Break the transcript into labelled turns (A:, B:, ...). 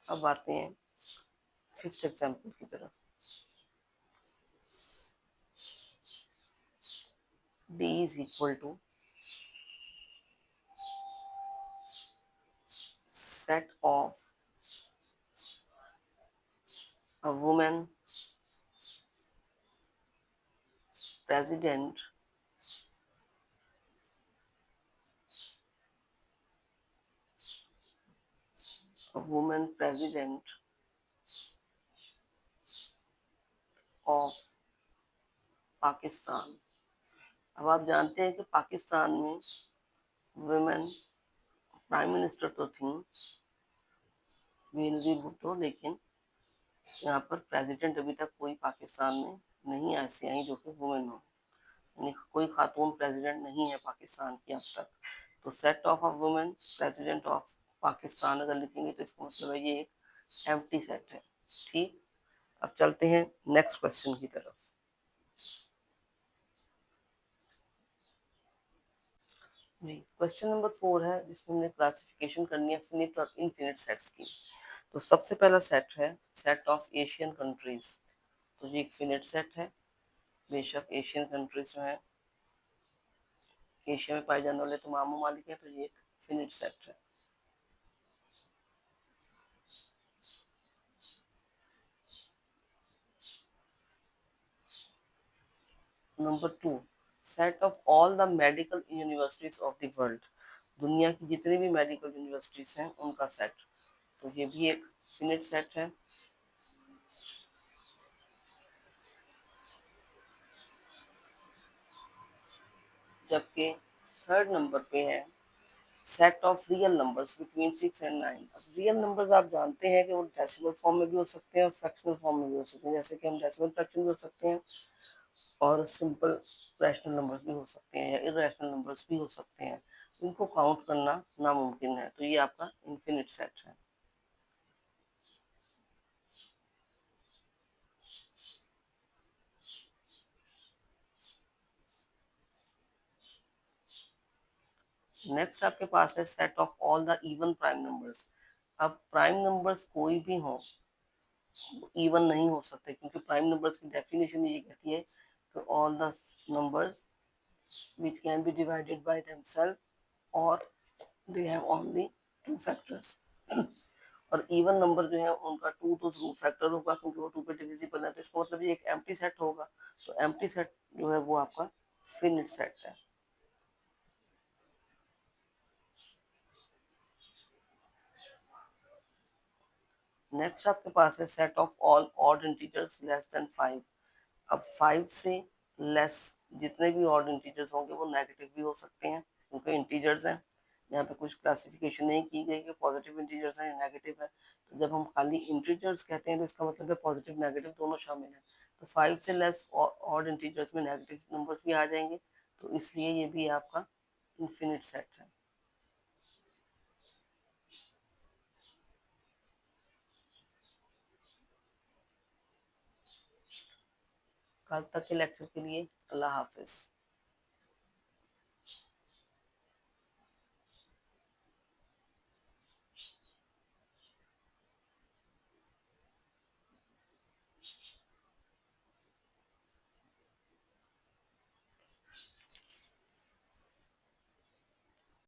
A: अब आते हैं फिफ्थ एग्जाम्पल की तरफ। D is equal to set of a woman president of Pakistan. अब आप जानते हैं कि पाकिस्तान में वुमेन प्राइम मिनिस्टर तो थी बेनजीर भुट्टो, लेकिन यहाँ पर प्रेसिडेंट अभी तक कोई पाकिस्तान में नहीं ऐसी आई जो कि वुमेन हो, यानी कोई खातून प्रेसिडेंट नहीं है पाकिस्तान की अब तक। तो set of a women president of Pakistan अगर लिखेंगे तो इसका मतलब है ये एक एम्प्टी सेट है। ठीक, अब चलते हैं नेक्स्ट क्वेश्चन की तरफ। क्वेश्चन नंबर 4 है जिसमें हमने क्लासिफिकेशन करनी है फिनिट और इनफिनिट सेट्स की। तो सबसे पहला सेट है सेट ऑफ एशियन कंट्रीज। तो ये एक फिनिट सेट है, बेशक एशियन कंट्रीज जो है एशिया में पाए जाने वाले तमाम ममालिक हैं, तो ये एक फिनिट सेट है। Number 2, set of all the medical universities of the world. दुनिया की जितनी भी मेडिकल यूनिवर्सिटीज हैं उनका सेट। तो ये भी एक फिनिट सेट है। जबकि थर्ड नंबर पे है set of real numbers between 6 and 9। अब रियल नंबर्स आप जानते हैं कि वो डेसिमल फॉर्म में भी हो सकते हैं और फ्रैक्शनल फॉर्म में भी हो सकते हैं, जैसे कि हम डेसिमल फ्रैक्शन भी हो सकते हैं और सिंपल रैशनल नंबर्स भी हो सकते हैं या इरेशनल नंबर्स भी हो सकते हैं। इनको काउंट करना नामुमकिन है, तो ये आपका इनफिनिट सेट है। नेक्स्ट आपके पास है set of all the even prime numbers. अब प्राइम नंबर्स कोई भी हो इवन नहीं हो सकते, क्योंकि प्राइम नंबर्स की डेफिनेशन ये कहती है कि all the numbers which can be divided by themselves or they have only two factors। और इवन नंबर जो है उनका टू तो जरूर फैक्टर होगा क्योंकि वो टू पे डिविजिबल है, तो इसका मतलब ये एक एम्प्टी सेट होगा। तो एम्प्टी सेट जो है वो आपका फिनिट सेट है। नेक्स्ट आपके पास है set of all odd integers less than 5। अब 5 से लेस जितने भी ऑड इंटीजर्स होंगे वो नेगेटिव भी हो सकते हैं क्योंकि इंटीजर्स हैं। यहाँ पे कुछ क्लासिफिकेशन नहीं की गई कि पॉजिटिव इंटीजर्स हैं या नेगेटिव है। तो जब हम खाली इंटीजर्स कहते हैं तो इसका मतलब है पॉजिटिव नेगेटिव दोनों शामिल हैं। तो 5 से लेस ऑड इंटीजर्स में नेगेटिव नंबर्स भी आ जाएंगे, तो इसलिए ये भी आपका इन्फिनिट सेट है। कल तक के लेक्चर के लिए अल्लाह हाफिज।